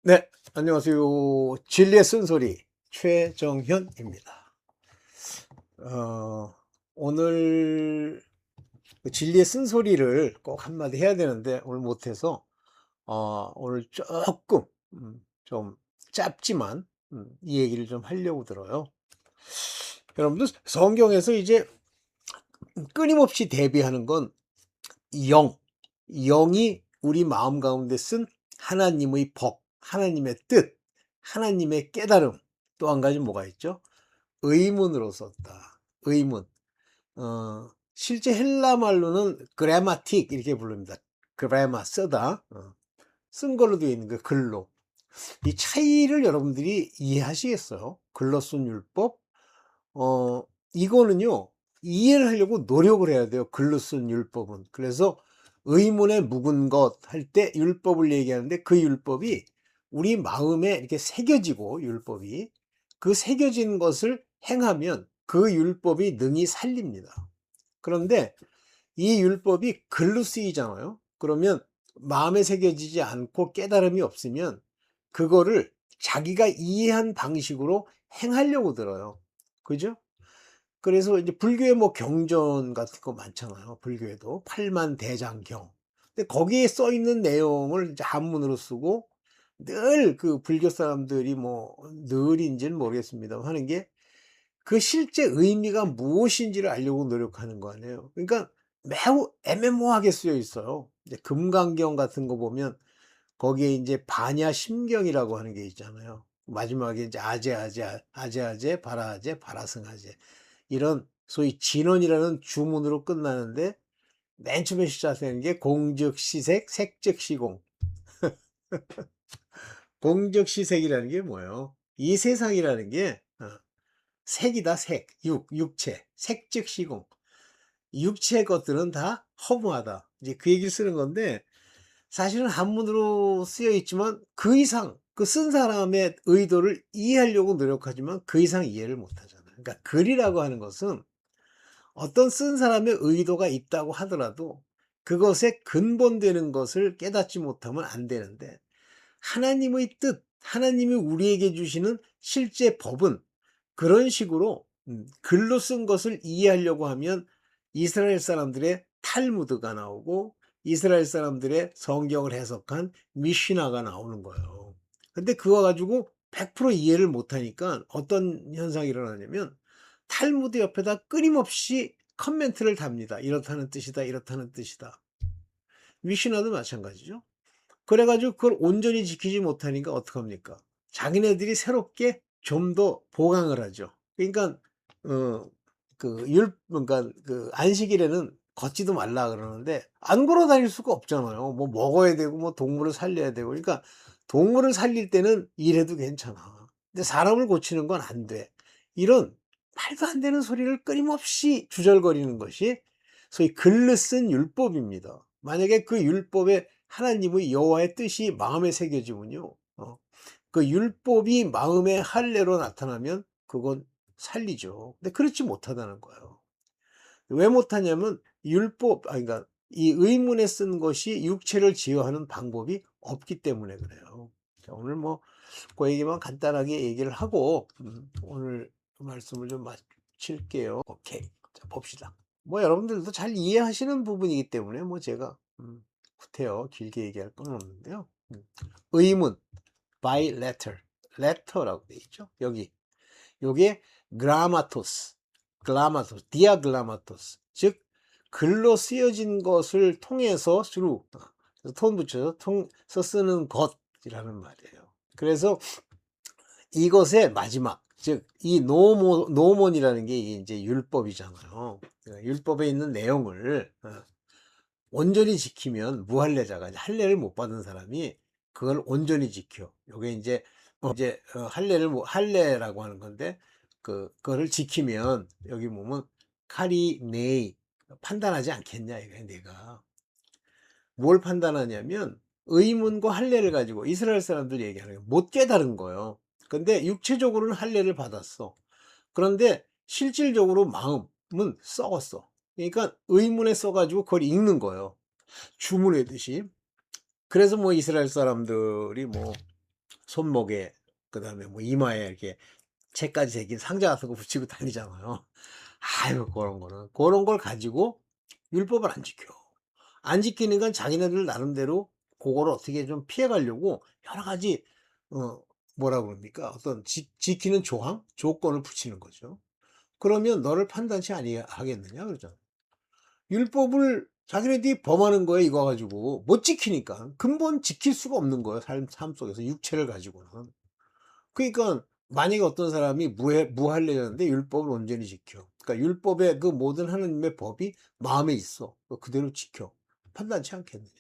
네, 안녕하세요. 진리의 쓴소리 최정현입니다. 어, 오늘 그 진리의 쓴소리를 꼭 한마디 해야 되는데 오늘 못해서 오늘 조금 좀 짧지만 이 얘기를 좀 하려고 들어요. 여러분들 성경에서 이제 끊임없이 대비하는 건 영, 영이 우리 마음 가운데 쓴 하나님의 법, 하나님의 뜻, 하나님의 깨달음. 또 한 가지 뭐가 있죠? 의문으로 썼다. 의문. 실제 헬라 말로는 그래마틱 이렇게 부릅니다. 그래마 쓰다. 쓴 걸로 되어 있는 그 글로. 이 차이를 여러분들이 이해하시겠어요? 글로 쓴 율법. 이거는요, 이해를 하려고 노력을 해야 돼요. 글로 쓴 율법은. 그래서 의문에 묵은 것 할 때 율법을 얘기하는데 그 율법이 우리 마음에 이렇게 새겨지고 율법이 그 새겨진 것을 행하면 그 율법이 능히 살립니다. 그런데 이 율법이 글로 쓰이잖아요. 그러면 마음에 새겨지지 않고 깨달음이 없으면 그거를 자기가 이해한 방식으로 행하려고 들어요. 그죠? 그래서 이제 불교에 뭐 경전 같은 거 많잖아요. 불교에도 팔만대장경. 근데 거기에 써 있는 내용을 이제 한문으로 쓰고 늘 그 불교 사람들이 뭐 늘인지는 모르겠습니다. 하는 게 그 실제 의미가 무엇인지를 알려고 노력하는 거 아니에요. 그러니까 매우 애매모호하게 쓰여 있어요. 이제 금강경 같은 거 보면 거기에 이제 반야심경이라고 하는 게 있잖아요. 마지막에 이제 아제아제, 바라아제, 바라승아제. 이런 소위 진원이라는 주문으로 끝나는데 맨 처음에 시작하는 게 공즉시색, 색즉시공. 공즉시색이라는 게 뭐예요? 이 세상이라는 게 색이다, 색, 육체. 색즉시공. 육체 것들은 다 허무하다. 이제 그 얘기를 쓰는 건데 사실은 한문으로 쓰여 있지만 그 이상 그 쓴 사람의 의도를 이해하려고 노력하지만 그 이상 이해를 못 하잖아요. 그러니까 글이라고 하는 것은 어떤 쓴 사람의 의도가 있다고 하더라도 그것에 근본되는 것을 깨닫지 못하면 안 되는데 하나님의 뜻, 하나님이 우리에게 주시는 실제 법은 그런 식으로 글로 쓴 것을 이해하려고 하면 이스라엘 사람들의 탈무드가 나오고 이스라엘 사람들의 성경을 해석한 미시나가 나오는 거예요. 근데 그거 가지고 100% 이해를 못하니까 어떤 현상이 일어나냐면 탈무드 옆에다 끊임없이 커멘트를 답니다. 이렇다는 뜻이다, 이렇다는 뜻이다. 미시나도 마찬가지죠. 그래가지고 그걸 온전히 지키지 못하니까 어떡합니까? 자기네들이 새롭게 좀 더 보강을 하죠. 그러니까 그러니까 그 안식일에는 걷지도 말라 그러는데 안 걸어 다닐 수가 없잖아요. 뭐 먹어야 되고 뭐 동물을 살려야 되고. 그러니까 동물을 살릴 때는 이래도 괜찮아. 근데 사람을 고치는 건 안 돼. 이런 말도 안 되는 소리를 끊임없이 주절거리는 것이 소위 글로 쓴 율법입니다. 만약에 그 율법에 하나님의 여호와의 뜻이 마음에 새겨지면요. 그 율법이 마음의 할례로 나타나면 그건 살리죠. 근데 그렇지 못하다는 거예요. 왜 못하냐면 그러니까 이 의문에 쓴 것이 육체를 제어하는 방법이 없기 때문에 그래요. 자, 오늘 뭐 그 얘기만 간단하게 얘기를 하고 오늘 말씀을 좀 마칠게요. 오케이. 자, 봅시다. 뭐 여러분들도 잘 이해하시는 부분이기 때문에 뭐 제가 구태여 길게 얘기할 건 없는데요. 의문 by letter, letter라고 돼 있죠. 여기 요게 디아글라마토스, 즉 글로 쓰여진 것을 통해서 through, 톤 붙여서 통해서 쓰는 것이라는 말이에요. 그래서 이것의 마지막, 즉 이 노몬이라는 게 이제 율법이잖아요. 율법에 있는 내용을 온전히 지키면 무할례자가 할례를 못 받은 사람이 그걸 온전히 지켜. 요게 이제 할례라고 하는 건데 그거를 지키면 여기 보면 카리네이 판단하지 않겠냐 이거야. 내가 뭘 판단하냐면 의문과 할례를 가지고 이스라엘 사람들이 얘기하는 게 못 깨달은 거예요. 근데 육체적으로는 할례를 받았어. 그런데 실질적으로 마음은 썩었어. 그러니까 의문에 써가지고 그걸 읽는 거예요. 주문하듯이. 그래서 뭐 이스라엘 사람들이 뭐 손목에 그다음에 뭐 이마에 이렇게 채까지 새긴 상자 같은 거 붙이고 다니잖아요. 아유 그런 걸 가지고 율법을 안 지켜. 안 지키니까 자기네들 나름대로 그거를 어떻게 좀 피해 가려고 여러 가지 어 뭐라 그럽니까? 어떤 지키는 조항, 조건을 붙이는 거죠. 그러면 너를 판단치 아니하겠느냐 그러잖아요. 율법을 자기네들이 범하는 거예요, 이거 가지고. 못 지키니까. 근본 지킬 수가 없는 거예요, 삶 속에서 육체를 가지고는. 그러니까 만약에 어떤 사람이 무할례였는데 율법을 온전히 지켜. 그러니까 율법의 그 모든 하느님의 법이 마음에 있어. 그대로 지켜. 판단치 않겠느냐.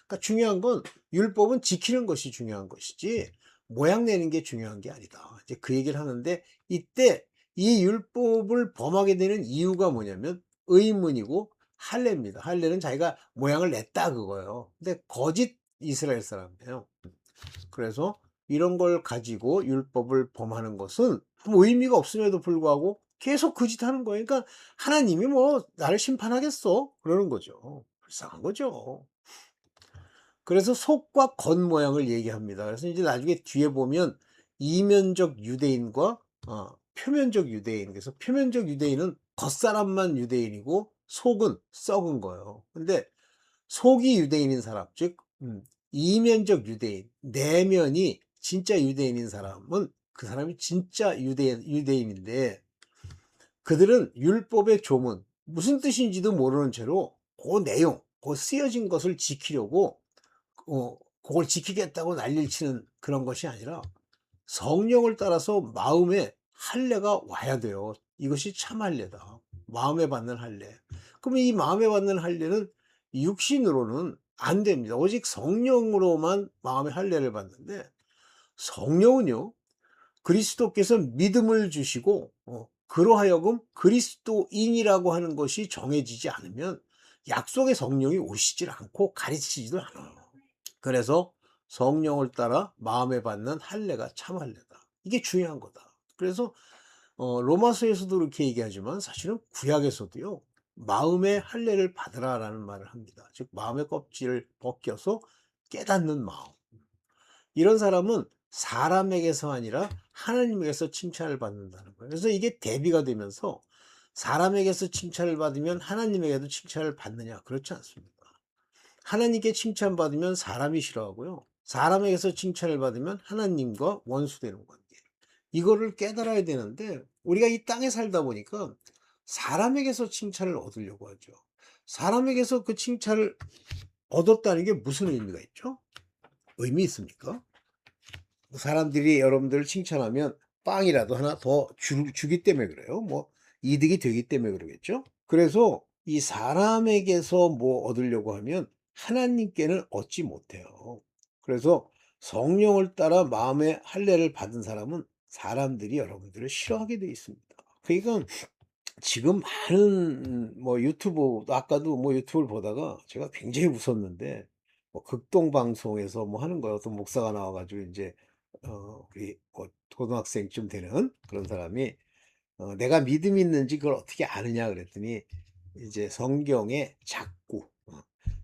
그러니까 중요한 건 율법은 지키는 것이 중요한 것이지 모양 내는 게 중요한 게 아니다. 이제 그 얘기를 하는데 이때 이 율법을 범하게 되는 이유가 뭐냐면 의문이고 할례입니다. 할례는 자기가 모양을 냈다 그거예요. 근데 거짓 이스라엘 사람이에요. 그래서 이런 걸 가지고 율법을 범하는 것은 아무 의미가 없음에도 불구하고 계속 그 짓 하는 거예요. 그러니까 하나님이 뭐 나를 심판하겠어? 그러는 거죠. 불쌍한 거죠. 그래서 속과 겉 모양을 얘기합니다. 그래서 이제 나중에 뒤에 보면 이면적 유대인과 표면적 유대인. 그래서 표면적 유대인은 겉사람만 유대인이고 속은 썩은 거예요. 근데 속이 유대인인 사람, 즉 이면적 유대인, 내면이 진짜 유대인인 사람은 그 사람이 진짜 유대인인데 그들은 율법의 조문, 무슨 뜻인지도 모르는 채로 그 내용, 그 쓰여진 것을 지키려고 그걸 지키겠다고 난리를 치는 그런 것이 아니라 성령을 따라서 마음에 할례가 와야 돼요. 이것이 참 할례다. 마음에 받는 할례. 그러면 이 마음에 받는 할례는 육신으로는 안 됩니다. 오직 성령으로만 마음의 할례를 받는데 성령은요. 그리스도께서 믿음을 주시고 그로 하여금 그리스도인이라고 하는 것이 정해지지 않으면 약속의 성령이 오시질 않고 가르치지도 않아요. 그래서 성령을 따라 마음에 받는 할례가 참 할례다. 이게 중요한 거다. 그래서 로마서에서도 그렇게 얘기하지만 사실은 구약에서도요. 마음의 할례를 받으라라는 말을 합니다. 즉 마음의 껍질을 벗겨서 깨닫는 마음. 이런 사람은 사람에게서 아니라 하나님에게서 칭찬을 받는다는 거예요. 그래서 이게 대비가 되면서 사람에게서 칭찬을 받으면 하나님에게도 칭찬을 받느냐? 그렇지 않습니다. 하나님께 칭찬받으면 사람이 싫어하고요. 사람에게서 칭찬을 받으면 하나님과 원수되는 관계. 이거를 깨달아야 되는데 우리가 이 땅에 살다 보니까 사람에게서 칭찬을 얻으려고 하죠. 사람에게서 그 칭찬을 얻었다는 게 무슨 의미가 있죠? 의미 있습니까? 사람들이 여러분들을 칭찬하면 빵이라도 하나 더 주기 때문에 그래요. 뭐 이득이 되기 때문에 그러겠죠. 그래서 이 사람에게서 뭐 얻으려고 하면 하나님께는 얻지 못해요. 그래서 성령을 따라 마음의 할례를 받은 사람은 사람들이 여러분들을 싫어하게 돼 있습니다. 그러니까 지금 많은 뭐 유튜브 아까도 뭐 유튜브를 보다가 제가 굉장히 웃었는데 뭐 극동 방송에서 뭐 하는 거예요. 어떤 목사가 나와 가지고 인제 우리 고등학생쯤 되는 그런 사람이 "내가 믿음이 있는지 그걸 어떻게 아느냐?" 그랬더니 이제 성경에 자꾸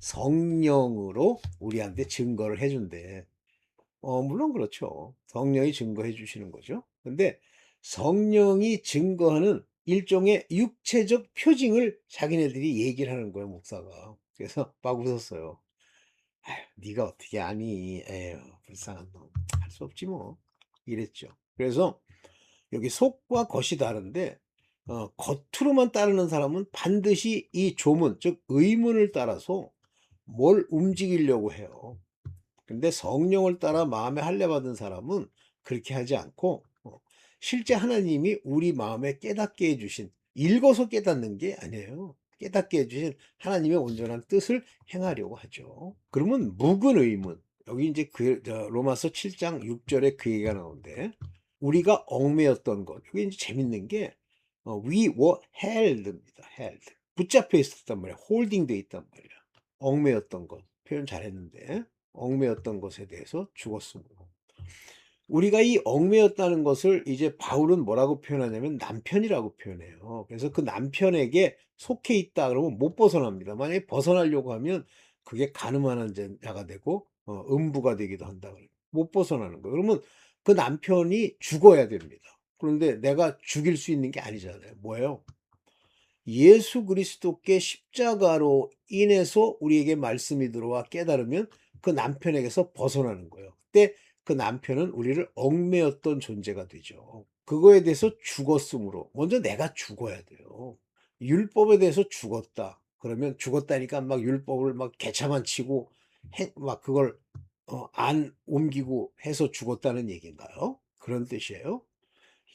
성령으로 우리한테 증거를 해 준대. 물론 그렇죠. 성령이 증거해 주시는 거죠. 근데 성령이 증거하는 일종의 육체적 표징을 자기네들이 얘기를 하는 거예요, 목사가. 그래서 막 웃었어요. "아휴 네가 어떻게 아니. 에휴 불쌍한 놈. 할 수 없지 뭐." 이랬죠. 그래서 여기 속과 겉이 다른데 겉으로만 따르는 사람은 반드시 이 조문 즉 의문을 따라서 뭘 움직이려고 해요. 근데 성령을 따라 마음에 할례 받은 사람은 그렇게 하지 않고 실제 하나님이 우리 마음에 깨닫게 해 주신 읽어서 깨닫는 게 아니에요. 깨닫게 해 주신 하나님의 온전한 뜻을 행하려고 하죠. 그러면 묵은 의문 여기 이제 로마서 7장 6 절에 그 얘기가 나오는데 우리가 얽매였던 것 이게 이제 재밌는 게 we were held입니다. held 붙잡혀 있었단 말이야. 홀딩 돼 있단 말이야. 얽매였던 것 표현 잘했는데 얽매였던 것에 대해서 죽었습니다. 우리가 이 얽매였다는 것을 이제 바울은 뭐라고 표현하냐면 남편이라고 표현해요. 그래서 그 남편에게 속해 있다 그러면 못 벗어납니다. 만약에 벗어나려고 하면 그게 간음하는 자가 되고 음부가 되기도 한다 그래요. 못 벗어나는 거예요. 그러면 그 남편이 죽어야 됩니다. 그런데 내가 죽일 수 있는 게 아니잖아요. 뭐예요? 예수 그리스도께 십자가로 인해서 우리에게 말씀이 들어와 깨달으면 그 남편에게서 벗어나는 거예요. 그때 그 남편은 우리를 얽매였던 존재가 되죠. 그거에 대해서 죽었으므로 먼저 내가 죽어야 돼요. 율법에 대해서 죽었다. 그러면 죽었다니까 막 율법을 막 개차만 치고 막 그걸 안 옮기고 해서 죽었다는 얘기인가요? 그런 뜻이에요.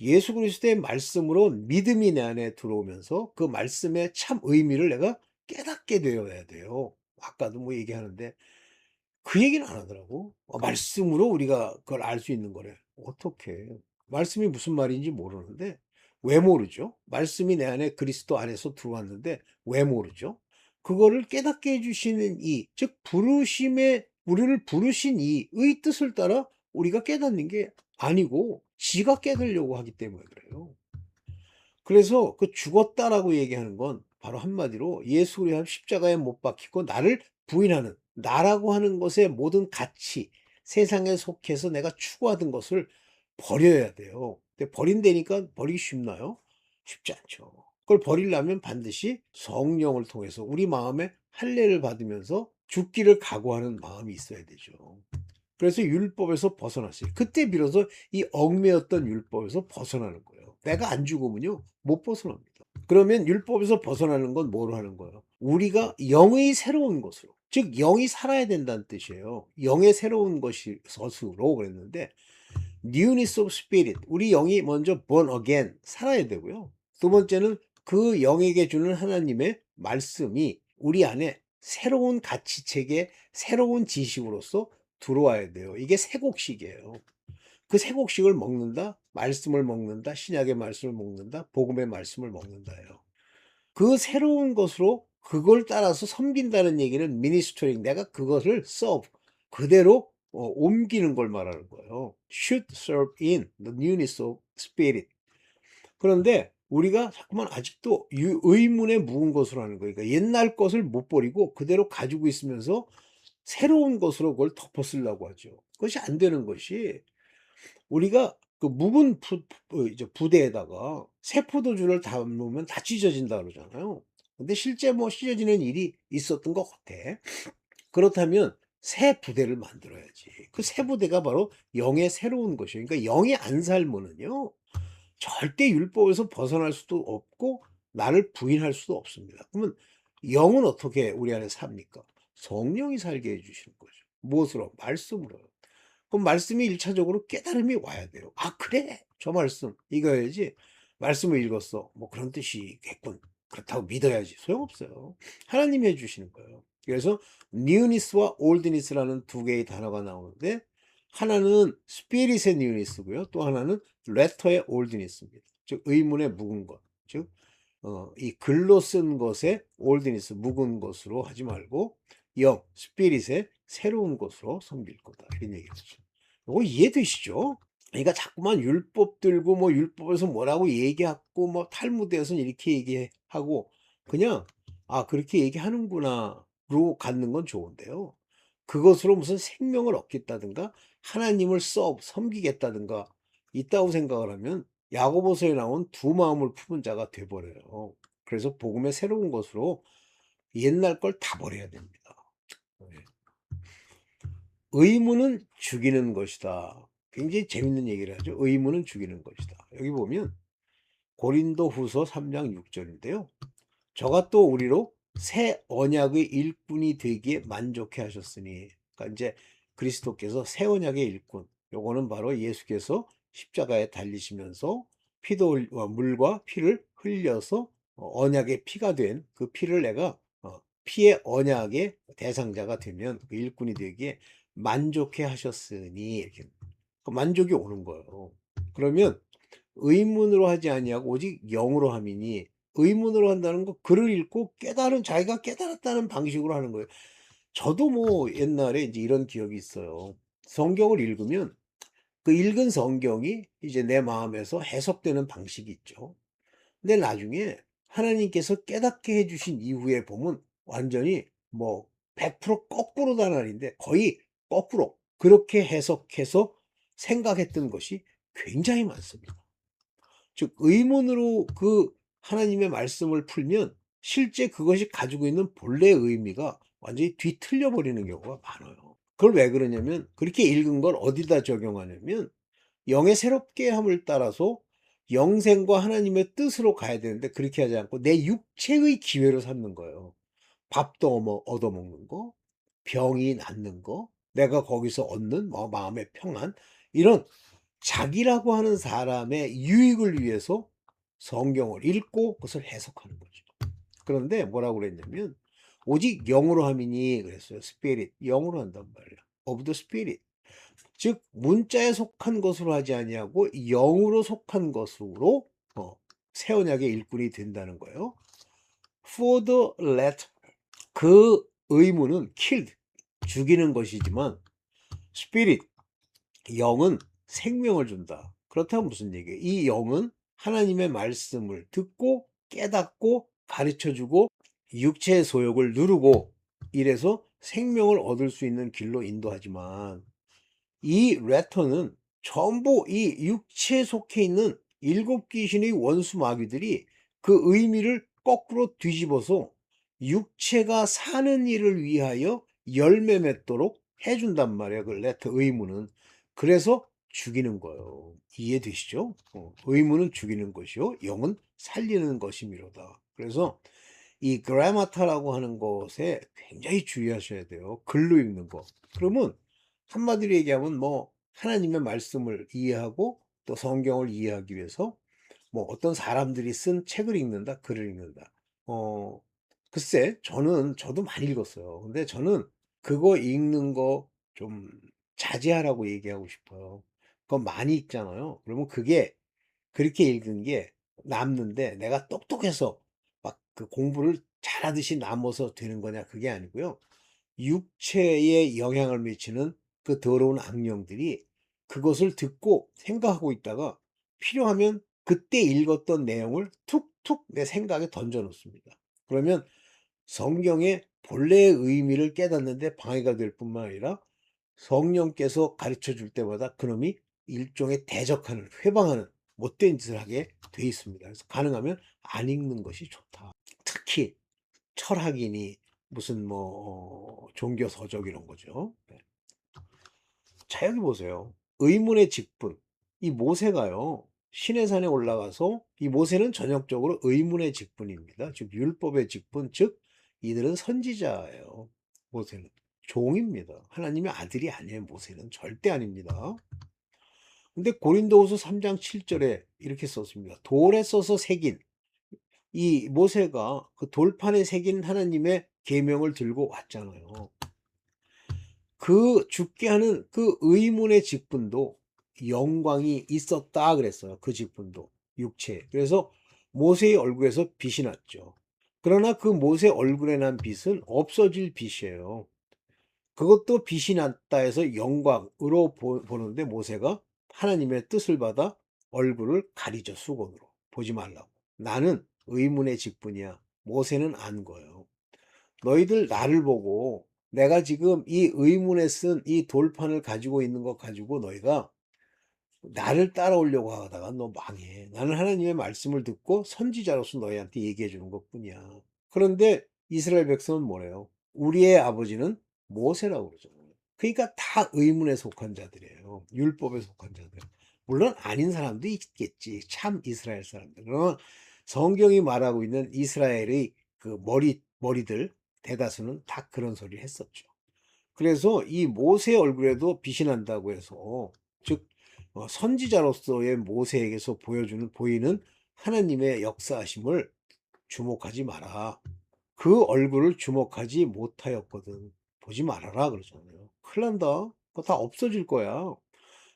예수 그리스도의 말씀으로 믿음이 내 안에 들어오면서 그 말씀의 참 의미를 내가 깨닫게 되어야 돼요. 아까도 뭐 얘기하는데 그 얘기는 안 하더라고. 말씀으로 우리가 그걸 알 수 있는 거래. 어떻게? 말씀이 무슨 말인지 모르는데 왜 모르죠? 말씀이 내 안에 그리스도 안에서 들어왔는데 왜 모르죠? 그거를 깨닫게 해주시는 이, 즉 부르심에 우리를 부르신 이의 뜻을 따라 우리가 깨닫는 게 아니고 지가 깨달으려고 하기 때문에 그래요. 그래서 그 죽었다라고 얘기하는 건 바로 한마디로 예수 그리스도 십자가에 못 박히고 나를 부인하는 나라고 하는 것의 모든 가치, 세상에 속해서 내가 추구하던 것을 버려야 돼요. 근데 버린다니까 버리기 쉽나요? 쉽지 않죠. 그걸 버리려면 반드시 성령을 통해서 우리 마음에 할례를 받으면서 죽기를 각오하는 마음이 있어야 되죠. 그래서 율법에서 벗어났어요. 그때 비로소 이 얽매였던 율법에서 벗어나는 거예요. 내가 안 죽으면요 못 벗어납니다. 그러면 율법에서 벗어나는 건 뭐로 하는 거예요? 우리가 영의 새로운 것으로, 즉 영이 살아야 된다는 뜻이에요. 영의 새로운 것이 것으로 그랬는데 newness of spirit, 우리 영이 먼저 born again 살아야 되고요. 두 번째는 그 영에게 주는 하나님의 말씀이 우리 안에 새로운 가치체계, 새로운 지식으로서 들어와야 돼요. 이게 새곡식이에요. 그 새곡식을 먹는다, 말씀을 먹는다, 신약의 말씀을 먹는다, 복음의 말씀을 먹는다예요. 그 새로운 것으로 그걸 따라서 섬긴다는 얘기는 미니스터링, 내가 그것을 serve, 그대로 옮기는 걸 말하는 거예요. should serve in the newness of spirit. 그런데 우리가 자꾸만 아직도 의문에 묵은 것으로 하는 거예요. 그러니까 옛날 것을 못 버리고 그대로 가지고 있으면서 새로운 것으로 그걸 덮어쓰려고 하죠. 그것이 안 되는 것이, 우리가 그 묵은 이제 부대에다가 새 포도주를 담으면 다 찢어진다 그러잖아요. 근데 실제 뭐 찢어지는 일이 있었던 것 같아. 그렇다면 새 부대를 만들어야지. 그 새 부대가 바로 영의 새로운 것이에요. 그러니까 영이 안 살면은요 절대 율법에서 벗어날 수도 없고 나를 부인할 수도 없습니다. 그러면 영은 어떻게 우리 안에 삽니까? 성령이 살게 해 주시는 거죠. 무엇으로? 말씀으로요. 그럼 말씀이 일차적으로 깨달음이 와야 돼요. '아 그래. 저 말씀 이거야지. 말씀을 읽었어.' 뭐 그런 뜻이겠군. 그렇다고 믿어야지. 소용없어요. 하나님이 해 주시는 거예요. 그래서 newness와 oldness라는 두 개의 단어가 나오는데 하나는 spirit의 newness고요. 또 하나는 letter의 oldness입니다. 즉 의문의 묵은 것. 즉 이 글로 쓴 것에 oldness 묵은 것으로 하지 말고 영 spirit의 새로운 것으로 섬길 거다. 이런 얘기죠. 요거 이해되시죠? 그러니까 자꾸만 율법 들고 뭐 율법에서 뭐라고 얘기하고 뭐 탈무드에서는 이렇게 얘기하고 그냥 '아 그렇게 얘기하는구나.'로 갖는 건 좋은데요. 그것으로 무슨 생명을 얻겠다든가 하나님을 섬기겠다든가 있다고 생각을 하면 야고보서에 나온 두 마음을 품은 자가 돼 버려요. 그래서 복음의 새로운 것으로 옛날 걸 다 버려야 됩니다. 네. 의무는 죽이는 것이다. 굉장히 재밌는 얘기를 하죠. 의무는 죽이는 것이다. 여기 보면 고린도후서 3장 6절인데요. 저가 또 우리로 새 언약의 일꾼이 되기에 만족해 하셨으니, 그러니까 이제 그리스도께서 새 언약의 일꾼, 요거는 바로 예수께서 십자가에 달리시면서 물과 피를 흘려서 언약의 피가 된 그 피를 내가 피의 언약의 대상자가 되면 그 일꾼이 되기에 만족해 하셨으니, 이렇게 그 만족이 오는 거예요. 그러면 의문으로 하지 아니하고 오직 영으로 함이니, 의문으로 한다는 거 글을 읽고 깨달은 자기가 깨달았다는 방식으로 하는 거예요. 저도 뭐 옛날에 이제 이런 기억이 있어요. 성경을 읽으면 그 읽은 성경이 이제 내 마음에서 해석되는 방식이 있죠. 근데 나중에 하나님께서 깨닫게 해 주신 이후에 보면 완전히 뭐 100% 거꾸로 단 아닌데 거의 거꾸로 그렇게 해석해서 생각했던 것이 굉장히 많습니다. 즉 의문으로 그 하나님의 말씀을 풀면 실제 그것이 가지고 있는 본래의 의미가 완전히 뒤틀려 버리는 경우가 많아요. 그걸 왜 그러냐면 그렇게 읽은 걸 어디다 적용하냐면 영의 새롭게 함을 따라서 영생과 하나님의 뜻으로 가야 되는데 그렇게 하지 않고 내 육체의 기회로 삼는 거예요. 밥도 얻어먹는 거, 병이 낫는 거, 내가 거기서 얻는 뭐 마음의 평안, 이런 자기라고 하는 사람의 유익을 위해서 성경을 읽고 그것을 해석하는 거죠. 그런데 뭐라고 그랬냐면 오직 영으로 함이니 그랬어요. 스피릿, 영으로 한단 말이에요. of the spirit. 즉 문자에 속한 것으로 하지 아니하고 영으로 속한 것으로 새 언약의 일꾼이 된다는 거예요. For the letter, 그 의무는 killed, 죽이는 것이지만 spirit, 영은 생명을 준다. 그렇다면 무슨 얘기예요? 이 영은 하나님의 말씀을 듣고 깨닫고 가르쳐주고 육체의 소욕을 누르고 이래서 생명을 얻을 수 있는 길로 인도하지만 이 레터는 전부 이 육체에 속해 있는 일곱 귀신의 원수 마귀들이 그 의미를 거꾸로 뒤집어서 육체가 사는 일을 위하여 열매 맺도록 해준단 말이에요. 그 레터 의무는. 그래서 죽이는 거예요. 이해되시죠? 의무는 죽이는 것이요 영은 살리는 것이미로다. 그래서 이 그라마타라고 하는 것에 굉장히 주의하셔야 돼요. 글로 읽는 거. 그러면 한마디로 얘기하면 뭐 하나님의 말씀을 이해하고 또 성경을 이해하기 위해서 뭐 어떤 사람들이 쓴 책을 읽는다, 글을 읽는다. 어, 글쎄, 저도 많이 읽었어요. 근데 저는 그거 읽는 거 좀 자제하라고 얘기하고 싶어요. 그거 많이 읽잖아요. 그러면 그게 그렇게 읽은 게 남는데 내가 똑똑해서 막 그 공부를 잘하듯이 남아서 되는 거냐? 그게 아니고요. 육체에 영향을 미치는 그 더러운 악령들이 그것을 듣고 생각하고 있다가 필요하면 그때 읽었던 내용을 툭툭 내 생각에 던져 놓습니다. 그러면 성경의 본래의 의미를 깨닫는데 방해가 될 뿐만 아니라 성령께서 가르쳐 줄 때마다 그놈이 일종의 대적하는, 회방하는 못된 짓을 하게 돼 있습니다. 그래서 가능하면 안 읽는 것이 좋다. 특히 철학이니 무슨 뭐 종교 서적 이런 거죠. 네. 자, 여기 보세요. 의문의 직분. 이 모세가요. 시내산에 올라가서 이 모세는 전형적으로 의문의 직분입니다. 즉 율법의 직분, 즉 이들은 선지자예요. 모세는 종입니다. 하나님의 아들이 아니에요. 모세는 절대 아닙니다. 근데 고린도후서 3장 7절에 이렇게 썼습니다. 돌에 써서 새긴 이 모세가 그 돌판에 새긴 하나님의 계명을 들고 왔잖아요. 그 죽게 하는 그 의문의 직분도 영광이 있었다 그랬어요. 그 직분도 육체. 그래서 모세의 얼굴에서 빛이 났죠. 그러나 그 모세 얼굴에 난 빛은 없어질 빛이에요. 그것도 빛이 났다 해서 영광으로 보는데 모세가 하나님의 뜻을 받아 얼굴을 가리죠. 수건으로. 보지 말라고. 나는 의문의 직분이야. 모세는 안 거예요. 너희들 나를 보고 내가 지금 이 의문에 쓴 이 돌판을 가지고 있는 것 가지고 너희가 나를 따라오려고 하다가 너 망해. 나는 하나님의 말씀을 듣고 선지자로서 너희한테 얘기해 주는 것뿐이야. 그런데 이스라엘 백성은 뭐래요? 우리의 아버지는 모세라고 그러잖아요. 그러니까 다 의문에 속한 자들이에요. 율법에 속한 자들. 물론 아닌 사람도 있겠지. 참 이스라엘 사람들. 그러나 성경이 말하고 있는 이스라엘의 그 머리들 대다수는 다 그런 소리를 했었죠. 그래서 이 모세 얼굴에도 빛이 난다고 해서 즉 선지자로서의 모세에게서 보이는 하나님의 역사하심을 주목하지 마라. 그 얼굴을 주목하지 못하였거든. 보지 말아라 그러잖아요. 큰일 난다. 그거 다 없어질 거야.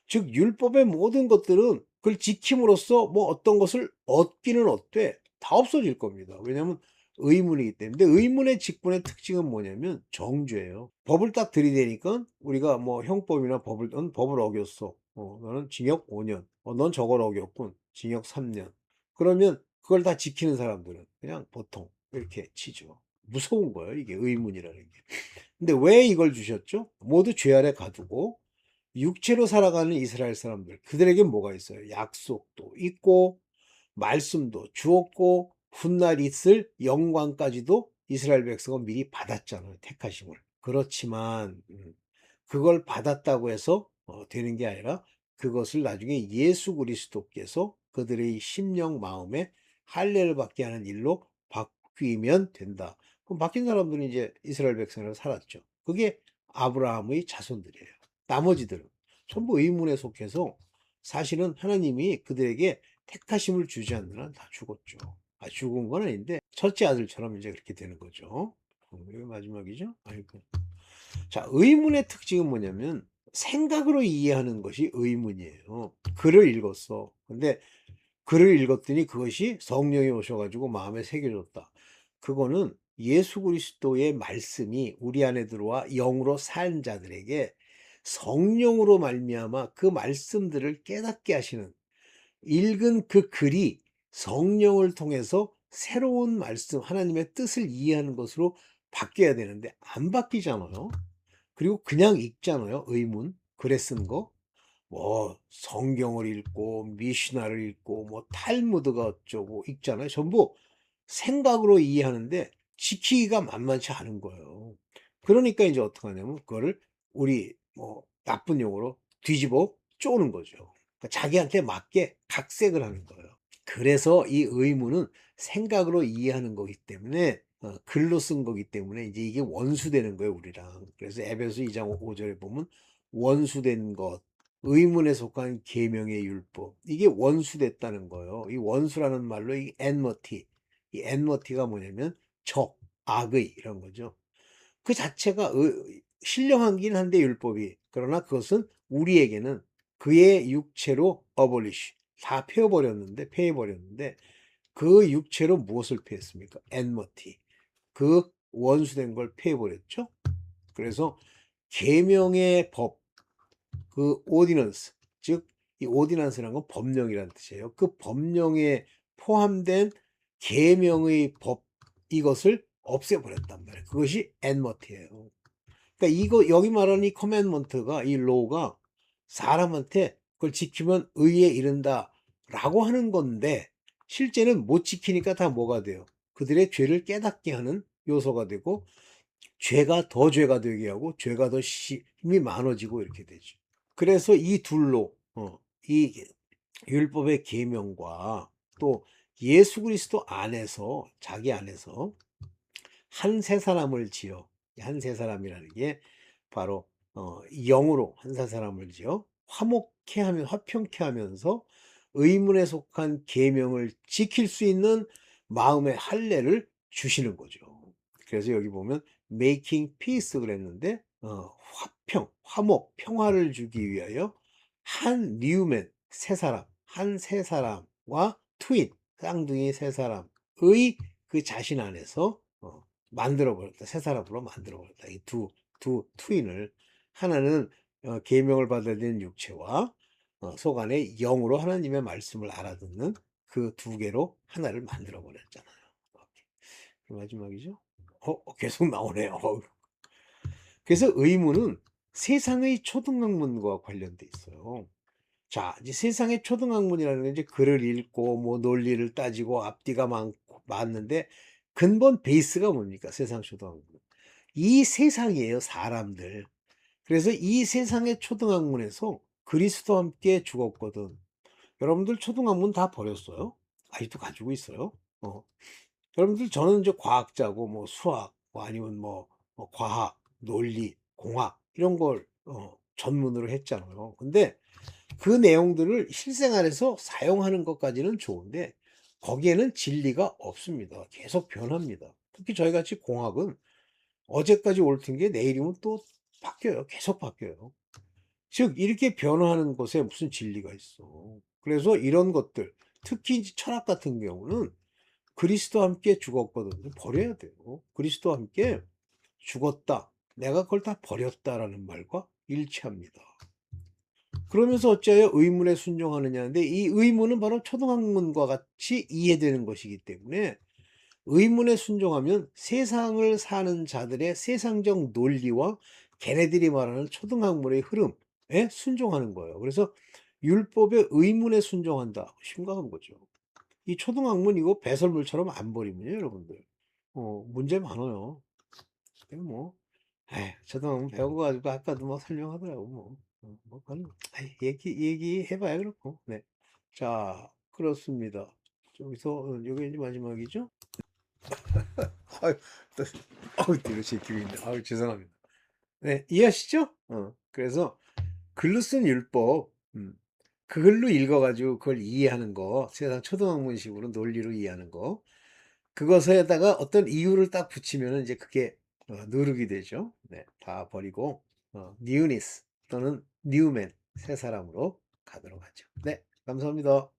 즉 율법의 모든 것들은 그걸 지킴으로써 뭐 어떤 것을 얻기는 얻되 다 없어질 겁니다. 왜냐하면 의문이기 때문에. 근데 의문의 직분의 특징은 뭐냐면 정죄예요. 법을 딱 들이대니까 우리가 뭐 형법이나 넌 법을 어겼어. 너는 징역 5년. 넌 저걸 어겼군. 징역 3년. 그러면 그걸 다 지키는 사람들은 그냥 보통 이렇게 치죠. 무서운 거예요. 이게 의문이라는 게. 근데 왜 이걸 주셨죠? 모두 죄 아래 가두고 육체로 살아가는 이스라엘 사람들, 그들에게 뭐가 있어요? 약속도 있고 말씀도 주었고 훗날 있을 영광까지도 이스라엘 백성은 미리 받았잖아요. 택하심을. 그렇지만 그걸 받았다고 해서 되는 게 아니라 그것을 나중에 예수 그리스도께서 그들의 심령 마음에 할례를 받게 하는 일로 바뀌면 된다. 그럼 바뀐 사람들은 이제 이스라엘 백성으로 살았죠. 그게 아브라함의 자손들이에요. 나머지들은 전부 의문에 속해서 사실은 하나님이 그들에게 택하심을 주지 않는 한 다 죽었죠. 죽은 건 아닌데 첫째 아들처럼 이제 그렇게 되는 거죠. 이게 마지막이죠. 아이고. 자, 의문의 특징은 뭐냐면 생각으로 이해하는 것이 의문이에요. 글을 읽었어. 근데 글을 읽었더니 그것이 성령이 오셔가지고 마음에 새겨졌다. 그거는 예수 그리스도의 말씀이 우리 안에 들어와 영으로 산 자들에게 성령으로 말미암아 그 말씀들을 깨닫게 하시는, 읽은 그 글이 성령을 통해서 새로운 말씀, 하나님의 뜻을 이해하는 것으로 바뀌어야 되는데 안 바뀌잖아요. 그리고 그냥 읽잖아요. 의문, 글에 쓴 거. 뭐 성경을 읽고 미시나를 읽고 뭐 탈무드가 어쩌고 읽잖아요. 전부 생각으로 이해하는데 지키기가 만만치 않은 거예요. 그러니까 이제 어떻게 하냐면 그거를 우리 뭐 나쁜 용어로 뒤집어 쪼는 거죠. 그러니까 자기한테 맞게 각색을 하는 거예요. 그래서 이 의문은 생각으로 이해하는 거기 때문에 글로 쓴 거기 때문에 이제 이게 원수되는 거예요, 우리랑. 그래서 에베소 2장 5절에 보면 원수된 것, 의문에 속한 계명의 율법, 이게 원수됐다는 거예요. 이 원수라는 말로 이 엔머티, 이 엔머티가 뭐냐면 적, 악의 이런 거죠. 그 자체가 신령하긴 한데 율법이, 그러나 그것은 우리에게는 그의 육체로 어볼리시, 다 폐해버렸는데 그 육체로 무엇을 폐했습니까? 엔머티, 그 원수된 걸 폐해버렸죠. 그래서 계명의 법, 그 오디넌스, 즉 이 오디넌스라는 건 법령이라는 뜻이에요. 그 법령에 포함된 계명의 법, 이것을 없애버렸단 말이에요. 그것이 엔머티예요. 그러니까 이거 여기 말하는 이 커맨먼트가, 이 로우가 사람한테 그걸 지키면 의에 이른다라고 하는 건데 실제는 못 지키니까 다 뭐가 돼요? 그들의 죄를 깨닫게 하는 요소가 되고 죄가 더 죄가 되게 하고 죄가 더 힘이 많아지고 이렇게 되죠. 그래서 이 둘로 이 율법의 계명과 또 예수 그리스도 안에서, 자기 안에서 한 세 사람을 지어, 한 세 사람이라는 게 바로 영으로 한 세 사람을 지어 화목케 하면, 화평케 하면서 의문에 속한 계명을 지킬 수 있는 마음의 할례를 주시는 거죠. 그래서 여기 보면 making peace 그랬는데 화평, 화목, 평화를 주기 위하여 한 뉴맨, 세 사람, 한 세 사람과 트윈, 쌍둥이 세 사람의 그 자신 안에서 만들어 버렸다. 세 사람으로 만들어 버렸다. 이 두 트윈을, 하나는 계명을 받아야 되는 육체와 속 안에 영으로 하나님의 말씀을 알아듣는 그 두 개로 하나를 만들어 버렸잖아요. 그 마지막이죠. 계속 나오네요. 그래서 의문은 세상의 초등학문과 관련돼 있어요. 자, 이제 세상의 초등학문이라는 게 이제 글을 읽고 뭐 논리를 따지고 앞뒤가 많는데 근본 베이스가 뭡니까? 세상 초등학문. 이 세상이에요, 사람들. 그래서 이 세상의 초등학문에서 그리스도와 함께 죽었거든. 여러분들 초등학문 다 버렸어요? 아직도 가지고 있어요? 여러분들, 저는 이제 과학자고 뭐 수학 뭐 아니면 뭐 과학, 논리, 공학 이런 걸 전문으로 했잖아요. 근데 그 내용들을 실생활에서 사용하는 것까지는 좋은데 거기에는 진리가 없습니다. 계속 변합니다. 특히 저희같이 공학은 어제까지 옳던 게 내일이면 또 바뀌어요. 계속 바뀌어요. 즉 이렇게 변화하는 것에 무슨 진리가 있어. 그래서 이런 것들, 특히 이제 철학 같은 경우는 그리스도와 함께 죽었거든요. 버려야 돼요. 그리스도와 함께 죽었다, 내가 그걸 다 버렸다라는 말과 일치합니다. 그러면서 어째요 의문에 순종하느냐인데, 이 의문은 바로 초등학문과 같이 이해되는 것이기 때문에 의문에 순종하면 세상을 사는 자들의 세상적 논리와 걔네들이 말하는 초등학문의 흐름, 예? 순종하는 거예요. 그래서 율법의 의문에 순종한다. 심각한 거죠. 이 초등학문 이거 배설물처럼 안 버리면요, 여러분들. 문제 많아요. 근데 뭐, 초등학문 배운 거 가지고 아까도 뭐 설명하더라고, 뭐. 뭐, 그건, 얘기해봐야 그렇고, 네. 자, 그렇습니다. 저기서, 요게 이제 마지막이죠? 아유, 또, 뒤로 제끼고 있네. 죄송합니다. 네, 이해하시죠? 그래서 글로 쓴 율법, 그걸로 읽어가지고 그걸 이해하는 거, 세상 초등학문식으로 논리로 이해하는 거, 그것에다가 어떤 이유를 딱 붙이면 이제 그게 누룩이 되죠. 네, 다 버리고 뉴니스 또는 뉴맨 새 사람으로 가도록 하죠. 네, 감사합니다.